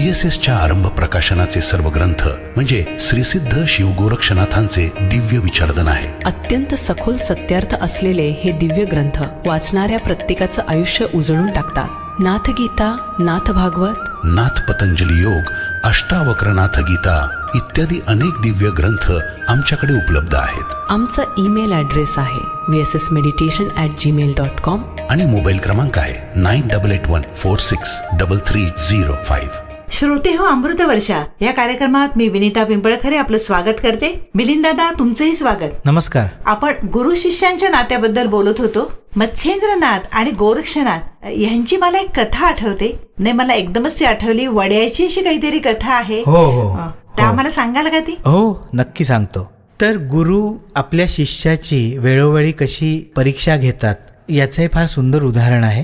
GSSच्या आरंभ प्रकाशनाचे सर्व ग्रंथ म्हणजे श्रीसिद्ध शिव गोरक्षनाथांचे दिव्य विचारधन आहे. अत्यंत सखोल सत्यार्थ असलेले हे दिव्य ग्रंथ वाचणाऱ्या प्रत्येकाचं आयुष्य उजळून टाकतात. नाथ गीता, नाथ भागवत, नाथ पतंजली योग, अष्टावक्रनाथ गीता इत्यादी अनेक दिव्य ग्रंथ आमच्याकडे उपलब्ध आहेत. आमचा ईमेल ॲड्रेस आहे vssmeditation@gmail.com आणि मोबाईल क्रमांक आहे 9881463305. श्रोते हो, अमृत वर्षा या कार्यक्रमात मी विनीता पिंपळखरे आपलं स्वागत करते. मिलिंद दादा, तुमचंही स्वागत. नमस्कार. आपण गुरु शिष्यांच्या नात्याबद्दल बोलत होतो. मच्छेंद्रनाथ आणि गोरक्षनाथ यांची मला एक कथा आठवते. नाही, मला एकदमच ती आठवली. वड्याची अशी काहीतरी कथा आहे. हो. त्या आम्हाला सांगाल का ती? हो, नक्की सांगतो. तर गुरु आपल्या शिष्याची वेळोवेळी कशी परीक्षा घेतात याचं हे फार सुंदर उदाहरण आहे.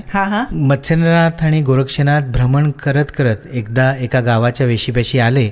मत्स्येंद्रनाथ आणि गोरक्षनाथ भ्रमण करत करत एकदा एका गावाच्या वेशीपाशी आले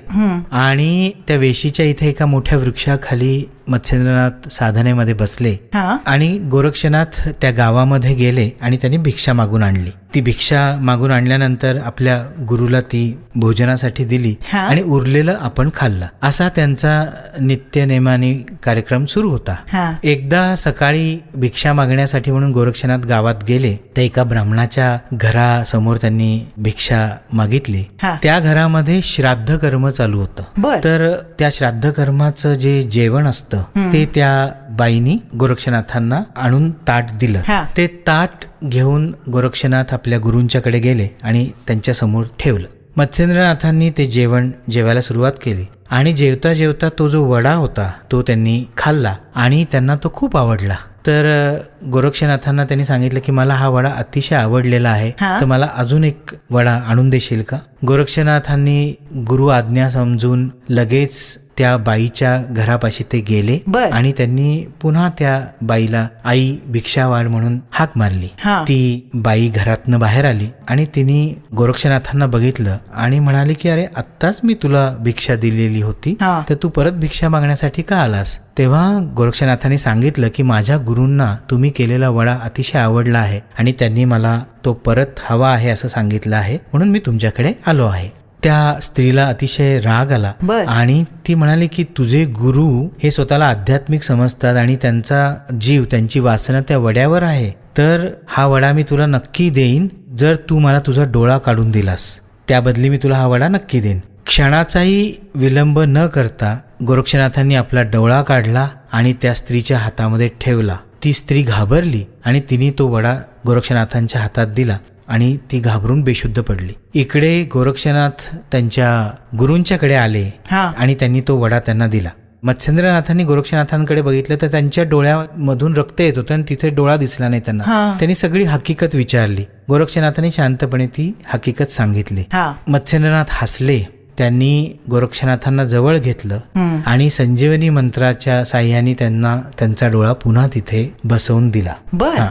आणि त्या वेशीच्या इथे एका मोठ्या वृक्षाखाली मत्स्येंद्रनाथ साधनेमध्ये बसले आणि गोरक्षनाथ त्या गावामध्ये गेले आणि त्यांनी भिक्षा मागून आणली. ती भिक्षा मागून आणल्यानंतर आपल्या गुरुला ती भोजनासाठी दिली आणि उरलेलं आपण खाल्लं. असा त्यांचा नित्यनेमाने कार्यक्रम सुरू होता. एकदा सकाळी भिक्षा मागण्यासाठी म्हणून गोरक्षनाथ गावात गेले. तर एका ब्राह्मणाच्या घरासमोर त्यांनी भिक्षा मागितली. त्या घरामध्ये श्राद्ध कर्म चालू होतं. तर त्या श्राद्ध कर्माचं जे जेवण असतं ते त्या बाईनी गोरक्षनाथांना आणून ताट दिलं. ते ताट घेऊन गोरक्षनाथ आपल्या गुरूंच्याकडे गेले आणि त्यांच्या समोर ठेवलं. मत्स्येंद्रनाथांनी ते जेवण जेवायला सुरुवात केली आणि जेवता जेवता तो जो वडा होता तो त्यांनी खाल्ला आणि त्यांना तो खूप आवडला. तर गोरक्षनाथांना त्यांनी सांगितलं की मला हा वडा अतिशय आवडलेला आहे, तर मला अजून एक वडा आणून देशील का? गोरक्षनाथांनी गुरु आज्ञा समजून लगेच त्या बाईच्या घरापाशी ते गेले आणि त्यांनी पुन्हा त्या बाईला आई भिक्षा वाढ म्हणून हाक मारली. ती बाई घरातनं बाहेर आली आणि तिने गोरक्षनाथांना बघितलं आणि म्हणाली की अरे, आत्ताच मी तुला भिक्षा दिलेली होती, तर तू परत भिक्षा मागण्यासाठी का आलास? तेव्हा गोरक्षनाथांनी सांगितलं की माझ्या गुरूंना तुम्ही केलेला वडा अतिशय आवडला आहे आणि त्यांनी मला तो परत हवा आहे असं सांगितलं आहे, म्हणून मी तुमच्याकडे आलो आहे. त्या स्त्रीला अतिशय राग आला आणि ती म्हणाली की तुझे गुरु हे स्वतःला आध्यात्मिक समजतात आणि त्यांचा जीव, त्यांची वासना त्या वड्यावर आहे, तर हा वडा मी तुला नक्की देईन जर तू मला तुझा डोळा काढून दिलास. त्याबदली मी तुला हा वडा नक्की देईन. क्षणाचाही विलंब न करता गोरक्षनाथांनी आपला डोळा काढला आणि त्या स्त्रीच्या हातामध्ये ठेवला. ती स्त्री घाबरली आणि तिने तो वडा गोरक्षनाथांच्या हातात दिला आणि ती घाबरून बेशुद्ध पडली. इकडे गोरक्षनाथ त्यांच्या गुरूंच्याकडे आले आणि त्यांनी तो वडा त्यांना दिला. मत्स्येंद्रनाथांनी गोरक्षनाथांकडे बघितलं तर त्यांच्या डोळ्यामधून रक्त येत होतं आणि तिथे डोळा दिसला नाही त्यांना. त्यांनी सगळी हकीकत विचारली. गोरक्षनाथांनी शांतपणे ती हकीकत सांगितली. मत्स्येंद्रनाथ हसले. त्यांनी गोरक्षनाथांना जवळ घेतलं आणि संजीवनी मंत्राच्या साह्याने त्यांना त्यांचा डोळा पुन्हा तिथे बसवून दिला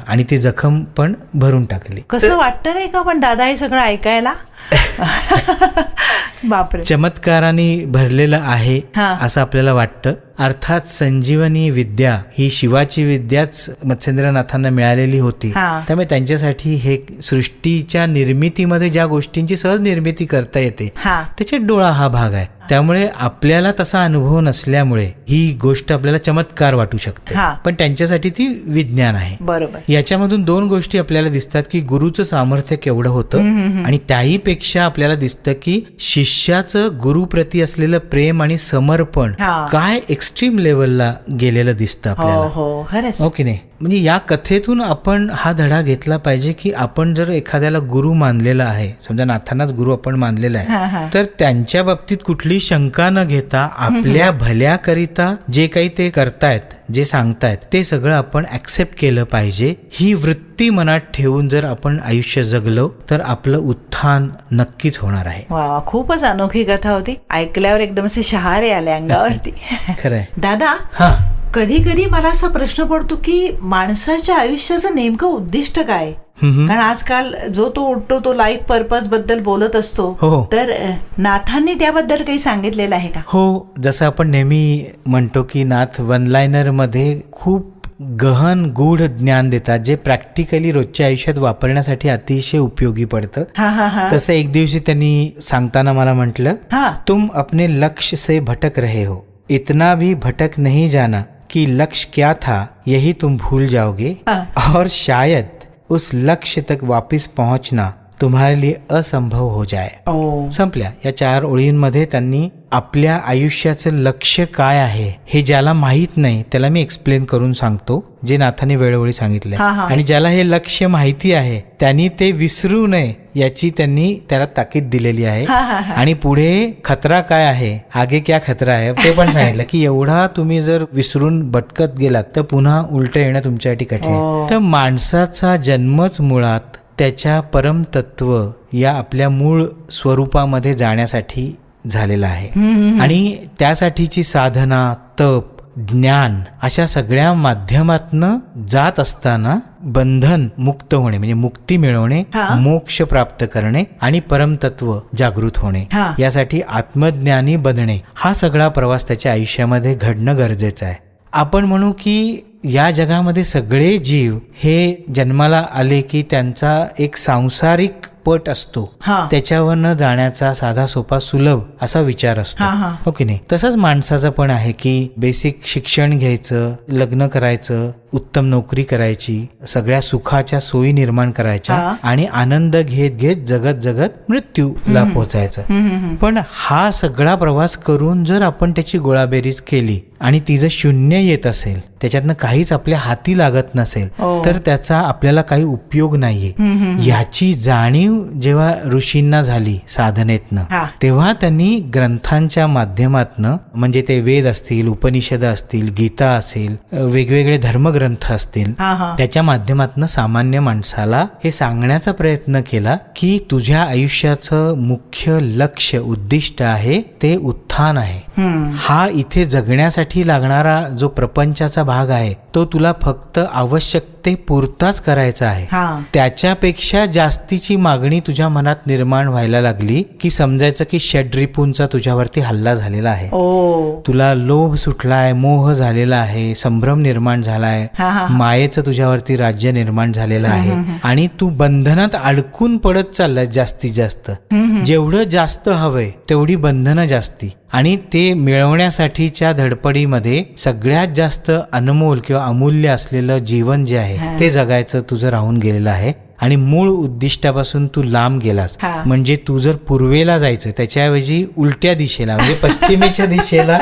आणि ती जखम पण भरून टाकली. कसं वाटतं नाही का पण दादा हे सगळं ऐकायला? बापरे, चमत्काराने भरलेलं आहे असं आपल्याला वाटतं. अर्थात संजीवनी विद्या ही शिवाची विद्याच मत्स्येंद्रनाथांना मिळालेली होती. त्यामुळे त्यांच्यासाठी हे सृष्टीच्या निर्मितीमध्ये ज्या गोष्टींची सहज निर्मिती करता येते त्याच्यात डोळा हा भाग आहे. त्यामुळे आपल्याला तसा अनुभव नसल्यामुळे ही गोष्ट आपल्याला चमत्कार वाटू शकते, पण त्यांच्यासाठी ती विज्ञान आहे. बरोबर. याच्यामधून दोन गोष्टी आपल्याला दिसतात की गुरुचं सामर्थ्य केवढं होतं आणि त्याही पेक्षा आपल्याला दिसतं की शिष्याचं गुरुप्रती असलेलं प्रेम आणि समर्पण काय एक्स्ट्रीम लेवलला गेलेलं दिसतं आपल्याला. हो की नाही? म्हणजे या कथेतून आपण हा धडा घेतला पाहिजे की आपण जर एखाद्याला गुरु मानलेला आहे, समजा नाथांनाच गुरु आपण मानलेला आहे, तर त्यांच्या बाबतीत कुठली शंका न घेता आपल्या भल्याकरिता जे काही ते करतायत, जे सांगतायत ते सगळं आपण ऍक्सेप्ट केलं पाहिजे. ही वृत्ती मनात ठेवून जर आपण आयुष्य जगलो तर आपलं उत्थान नक्कीच होणार आहे. वा, खूपच अनोखी कथा होती. ऐकल्यावर एकदम असे शहारे आले अंगावरती. खरंय दादा. कधी कधी मला असा प्रश्न पडतो की माणसाच्या आयुष्याचं नेमकं उद्दिष्ट काय? कारण आजकाल जो तो उठतो तो लाईफ पर्पज बद्दल बोलत असतो, तर नाथांनी त्याबद्दल काही सांगितलेलं आहे का? हो, जसं आपण नेहमी म्हणतो की नाथ वन लायनर मध्ये खूप गहन गूढ ज्ञान देतात, जे प्रॅक्टिकली रोजच्या आयुष्यात वापरण्यासाठी अतिशय उपयोगी पडतं. तसं एक दिवशी त्यांनी सांगताना मला म्हटलं, तुम अपने लक्ष्य से भटक रहे हो, इतना भी भटक नहीं जाना कि लक्ष्य क्या था यही तुम भूल जाओगे, और शायद उस लक्ष्य तक वापस पहुंचना तुम्हारे लिए असंभव हो जाए. संपल्या. या 4 ओळींमध्ये त्यांनी आपल्या आयुष्याचं लक्ष्य काय आहे हे ज्याला माहित नाही त्याला मी एक्सप्लेन करून सांगतो, जे नाथाने वेळोवेळी सांगितलंय. आणि ज्याला हे लक्ष्य माहिती आहे त्यांनी ते विसरू नये याची त्यांनी त्याला ताकीद दिलेली आहे. आणि पुढे खतरा काय आहे, आगे क्या खतरा आहे ते पण सांगितलं, की एवढा तुम्ही जर विसरून भटकत गेलात तर पुन्हा उलट येणं तुमच्यासाठी कठीण आहे. तर माणसाचा जन्मच मुळात त्याच्या परमतत्व या आपल्या मूळ स्वरूपामध्ये जाण्यासाठी झालेला आहे. आणि त्यासाठीची साधना, तप, ज्ञान अशा सगळ्या माध्यमातनं जात असताना बंधन मुक्त होणे म्हणजे मुक्ती मिळवणे, मोक्ष प्राप्त करणे आणि परमतत्व जागृत होणे, यासाठी आत्मज्ञानी बनणे, हा सगळा प्रवास त्याच्या आयुष्यामध्ये घडणं गरजेचं आहे. आपण म्हणू की या जगामध्ये सगळे जीव हे जन्माला आले की त्यांचा एक सांसारिक पट असतो, त्याच्यावर न जाण्याचा साधा सोपा सुलभ असा विचार असतो, हो की नाही. तसंच माणसाचं पण आहे की बेसिक शिक्षण घ्यायचं, लग्न करायचं, उत्तम नोकरी करायची, सगळ्या सुखाच्या सोयी निर्माण करायच्या आणि आनंद घेत घेत जगत जगत मृत्यूला पोहोचायचं. पण हा सगळा प्रवास करून जर आपण त्याची गोळाबेरीज केली आणि ती जर शून्य येत असेल, त्याच्यातनं काहीच आपल्या हाती लागत नसेल, तर त्याचा आपल्याला काही उपयोग नाहीये. ह्याची जाणीव जेव्हा ऋषींना झाली साधनेतनं, तेव्हा त्यांनी ग्रंथांच्या माध्यमातनं, म्हणजे ते वेद असतील, उपनिषद असतील, गीता असेल, वेगवेगळे धर्मग्रंथ असतील, त्याच्या माध्यमातनं सामान्य माणसाला हे सांगण्याचा प्रयत्न केला की तुझ्या आयुष्याचं मुख्य लक्ष्य, उद्दिष्ट आहे ते उत्थान आहे. हा इथे जगण्यासाठी लागणारा जो प्रपंचाचा भाग आहे तो तुला फक्त आवश्यकतेपुरताच करायचा आहे. त्याच्यापेक्षा जास्तीची मागणी तुझ्या मनात निर्माण व्हायला लागली की समजायचं की षड्रिपूंचा तुझ्यावरती हल्ला झालेला आहे. तुला लोभ सुटलाय, मोह झालेला आहे, संभ्रम निर्माण झालाय, मायेचं तुझ्यावरती राज्य निर्माण झालेलं आहे आणि तू बंधनात अडकून पडत चाललाय. जास्तीत जास्त जेवढं जास्त हवंय तेवढी बंधनं जास्ती, आणि ते मिळवण्यासाठीच्या धडपडीमध्ये सगळ्यात जास्त अनमोल किंवा अमूल्य असलेलं जीवन जे आहे ते जगायचं तुझं राहून गेलेलं आहे. आणि मूळ उद्दिष्टापासून तू लांब गेलास. म्हणजे तू जर पूर्वेला जायचं त्याच्याऐवजी उलट्या दिशेला म्हणजे पश्चिमेच्या दिशेला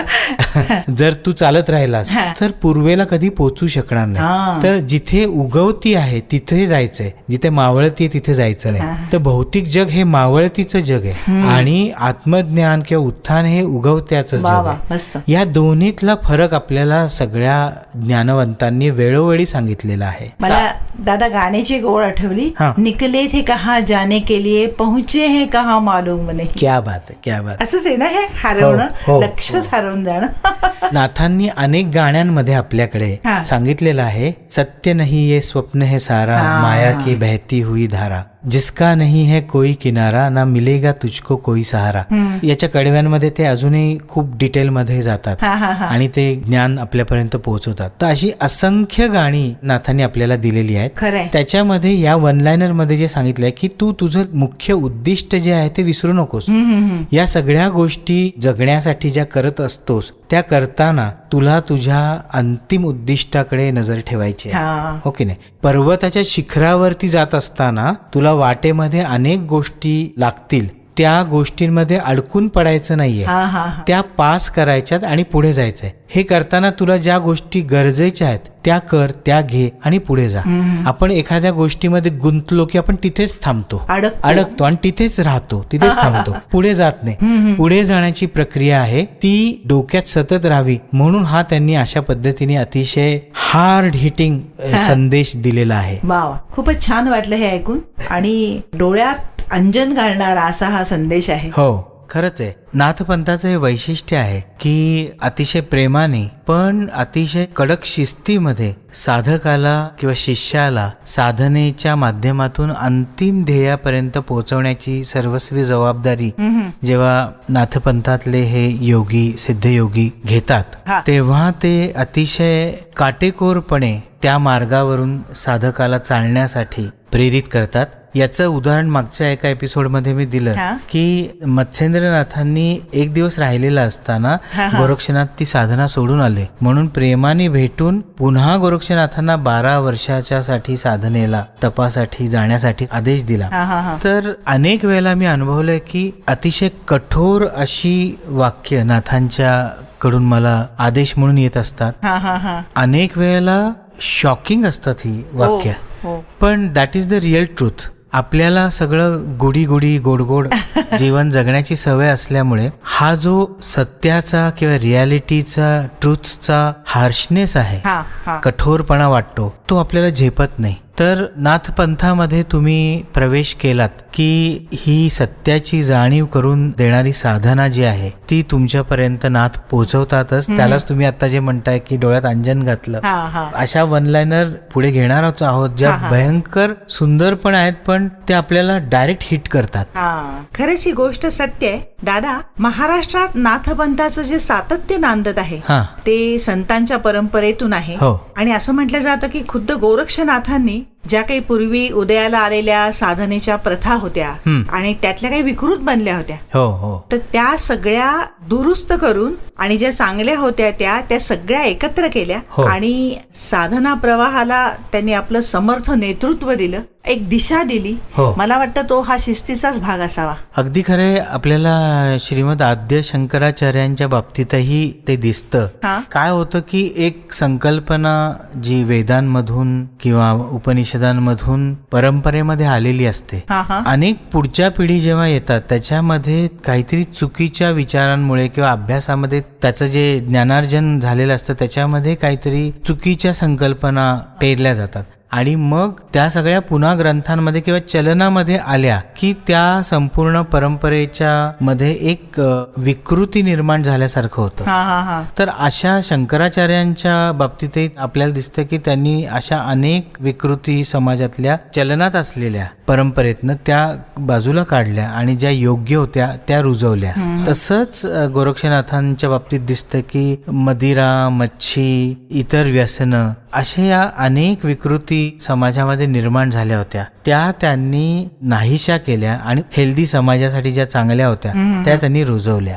जर तू चालत राहिलास तर पूर्वेला कधी पोहोचू शकणार नाही. तर जिथे उगवती आहे तिथे जायचंय, जिथे मावळती आहे तिथे जायचं नाही. तर भौतिक जग हे मावळतीचं जग आहे आणि आत्मज्ञान किंवा उत्थान हे उगवत्याचं जग आहे. या दोन्हीतला फरक आपल्याला सगळ्या ज्ञानवंतांनी वेळोवेळी सांगितलेला आहे. मला दादा गाण्याची गोड आठवली, निकले थे कहाँ जाने के लिए, पहुंचे हैं कहाँ मालूम नहीं. क्या बात आहे, क्या बात. असंच आहे ना हे हरवणं, लक्षच हरवून जाणं. नाथांनी अनेक गाण्यांमध्ये आपल्याकडे सांगितलेलं आहे, सत्य नहीं ये स्वप्न है सारा, माया की बहती हुई धारा, जिसका नहीं है कोई किनारा, ना मिलेगा तुझको कोई सहारा. याच्या कडव्यांमध्ये ते अजूनही खूप डिटेल मध्ये जातात आणि ते ज्ञान आपल्यापर्यंत पोहोचवतात. तर अशी असंख्य गाणी नाथांनी आपल्याला दिलेली आहेत. त्याच्यामध्ये या वन लायनर मध्ये जे सांगितलंय की तू तुझं मुख्य उद्दिष्ट जे आहे ते विसरू नकोस. या सगळ्या गोष्टी जगण्यासाठी ज्या करत असतोस त्या करताना तुला तुझ्या अंतिम उद्दिष्टाकडे नजर ठेवायची आहे, हो की नाही. पर्वताच्या शिखरावरती जात असताना तुला वाटेमध्ये अनेक गोष्टी लागतील, त्या गोष्टींमध्ये अडकून पडायचं नाहीये, त्या पास करायच्यात आणि पुढे जायचंय. हे करताना तुला ज्या गोष्टी गरजेच्या आहेत त्या कर, त्या घे आणि पुढे जा. आपण एखाद्या गोष्टीमध्ये गुंतलो की आपण तिथेच थांबतो, अडकतो आणि तिथेच राहतो, तिथेच थांबतो, पुढे जात नाही. पुढे जाण्याची प्रक्रिया आहे ती डोक्यात सतत राहावी म्हणून हा त्यांनी अशा पद्धतीने अतिशय हार्ड हिटिंग संदेश दिलेला आहे. खूपच छान वाटलं हे ऐकून आणि डोळ्यात अंजन घालणारा असा हा संदेश आहे. हो, खरंच आहे. नाथपंथाचं हे वैशिष्ट्य आहे की अतिशय प्रेमाने पण अतिशय कडक शिस्तीमध्ये साधकाला किंवा शिष्याला साधनेच्या माध्यमातून अंतिम ध्येयापर्यंत पोहोचवण्याची सर्वस्वी जबाबदारी जेव्हा नाथपंथातले हे योगी, सिद्धयोगी घेतात तेव्हा ते अतिशय काटेकोरपणे त्या मार्गावरून साधकाला चालण्यासाठी प्रेरित करतात. याचं उदाहरण मागच्या एका एपिसोडमध्ये मी दिलं की मत्स्येंद्रनाथांनी एक दिवस राहिलेला असताना गोरक्षनाथ ती साधना सोडून आले, म्हणून प्रेमाने भेटून पुन्हा गोरक्षनाथांना 12 वर्षाच्या साठी साधनेला तपासाठी जाण्यासाठी आदेश दिला. तर अनेक वेळेला मी अनुभवलंय की अतिशय कठोर अशी वाक्य नाथांच्या कडून मला आदेश म्हणून येत असतात. अनेक वेळेला शॉकिंग असतात ही वाक्य, पण that is the real truth. आपल्याला सगळं गुडी गुडी गोड गोड जीवन जगण्याची सवय असल्यामुळे हा जो सत्याचा किंवा रियालिटीचा ट्रूथचा हार्शनेस आहे, कठोरपणा वाटतो, तो आपल्याला झेपत नाही. तर नाथपंथामध्ये तुम्ही प्रवेश केलात की ही सत्याची जाणीव करून देणारी साधना जी आहे ती तुमच्यापर्यंत नाथ पोहोचवतातच. त्यालाच तुम्ही आता जे म्हणताय की डोळ्यात अंजन घातलं, अशा वन लाईनर पुढे घेणार आहोत ज्या भयंकर सुंदर पण आहेत, पण ते आपल्याला डायरेक्ट हिट करतात. खरंच ही गोष्ट सत्य आहे दादा. महाराष्ट्रात नाथपंथाचं जे सातत्य नांदत आहे ते संतांच्या परंपरेतून आहे. आणि असं म्हटलं जातं की खुद्द गोरक्षनाथांनी ज्या काही पूर्वी उदयाला आलेल्या साधनेच्या प्रथा होत्या आणि त्यातल्या काही विकृत बनल्या होत्या, तर त्या सगळ्या दुरुस्त करून आणि ज्या चांगल्या होत्या त्या सगळ्या एकत्र केल्या आणि साधना प्रवाहाला त्यांनी आपलं समर्थ नेतृत्व दिलं, एक दिशा दिली. मला वाटतं तो हा शिस्तीचाच भाग असावा. अगदी खरे. आपल्याला श्रीमद आद्य शंकराचार्यांच्या बाबतीतही ते दिसतं. काय होतं की एक संकल्पना जी वेदांमधून किंवा उपनिषदांमधून परंपरेमध्ये आलेली असते, अनेक पुढच्या पिढी जेव्हा येतात त्याच्यामध्ये काहीतरी चुकीच्या विचारांमुळे किंवा अभ्यासामध्ये त्याचं जे ज्ञानार्जन झालेलं असतं त्याच्यामध्ये काहीतरी चुकीच्या संकल्पना पेरल्या जातात आणि मग त्या सगळ्या पुन्हा ग्रंथांमध्ये किंवा चलनामध्ये आल्या की त्या संपूर्ण परंपरेच्या मध्ये एक विकृती निर्माण झाल्यासारखं होतं. तर अशा शंकराचार्यांच्या बाबतीतही आपल्याला दिसतं की त्यांनी अशा अनेक विकृती समाजातल्या चलनात असलेल्या परंपरेतनं त्या बाजूला काढल्या आणि ज्या योग्य होत्या त्या रुजवल्या. तसंच गोरक्षनाथांच्या बाबतीत दिसतं की मदिरा, मच्छी, इतर व्यसनं अशा या अनेक विकृती समाजामध्ये निर्माण झाल्या होत्या, त्या त्यांनी नाहीशा केल्या आणि हेल्दी समाजासाठी ज्या चांगल्या होत्या त्या त्यांनी रुजवल्या.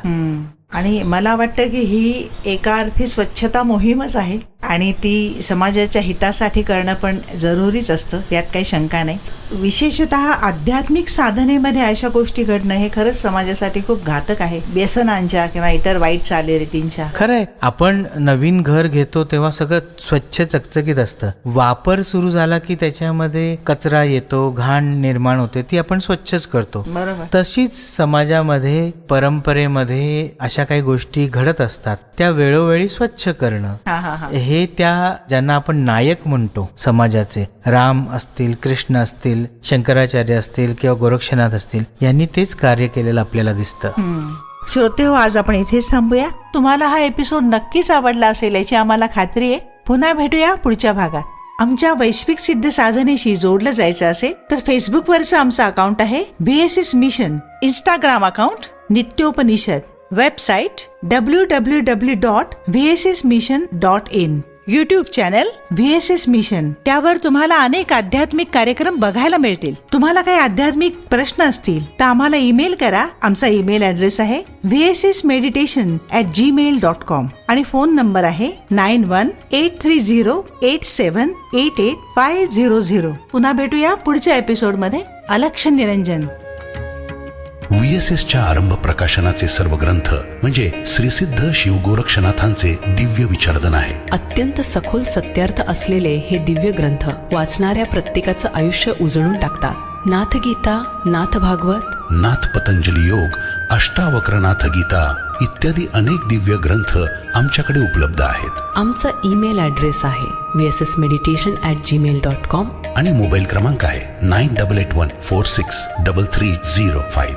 आणि मला वाटतं की ही एका अर्थी स्वच्छता मोहीमच आहे आणि ती समाजाच्या हितासाठी करणं पण जरुरीच असतं, यात काही शंका नाही. विशेषतः आध्यात्मिक साधनेमध्ये अशा गोष्टी घडणं हे खरंच समाजासाठी खूप घातक आहे, व्यसनांच्या किंवा इतर वाईट चालीरीतींच्या. खरंय. आपण नवीन घर घेतो तेव्हा सगळं स्वच्छ चकचकीत असतं, वापर सुरू झाला की त्याच्यामध्ये कचरा येतो, घाण निर्माण होते, ती आपण स्वच्छच करतो. बरोबर. तशीच समाजामध्ये परंपरेमध्ये अशा काही गोष्टी घडत असतात, त्या वेळोवेळी स्वच्छ करणं हे त्या ज्यांना आपण नायक म्हणतो समाजाचे, राम असतील, कृष्ण असतील, शंकराचार्य असतील किंवा गोरक्षनाथ असतील, यांनी तेच कार्य केलेलं आपल्याला दिसतं. श्रोते हो, आज आपण इथेच थांबूया. तुम्हाला हा एपिसोड नक्कीच आवडला असेल याची आम्हाला खात्री आहे. पुन्हा भेटूया पुढच्या भागात. आमच्या वैश्विक सिद्ध साधनेशी जोडलं जायचं असेल तर फेसबुकवरचं आमचं अकाउंट आहे VSS mission, Instagram account Nityopanishad, website www.vssmission.in, YouTube channel VSS mission. त्यावर तुम्हाला अनेक आध्यात्मिक कार्यक्रम बघायला मिळतील. तुम्हाला काही आध्यात्मिक प्रश्न असतील तर आम्हाला ईमेल करा. आमचा ईमेल ऍड्रेस आहे vssmeditation@gmail.com आणि फोन नंबर आहे 918308788500. पुन्हा भेटूया पुढच्या एपिसोडमध्ये. अलक्ष निरंजन. VSSच्या आरंभ प्रकाशनाचे सर्व ग्रंथ म्हणजे श्रीसिद्ध शिव गोरक्षनाथांचे दिव्य विचारधन आहे. अत्यंत सखोल सत्यार्थ असलेले हे दिव्य ग्रंथ वाचणाऱ्या प्रत्येकाचं आयुष्य उजळून टाकतात. नाथ गीता, नाथ भागवत, नाथ पतंजली योग, अष्टावक्रनाथ गीता इत्यादी अनेक दिव्य ग्रंथ आमच्याकडे उपलब्ध आहेत. आमचा ईमेल ऍड्रेस आहे vssmeditation@gmail.com आणि मोबाईल क्रमांक आहे 9881463305.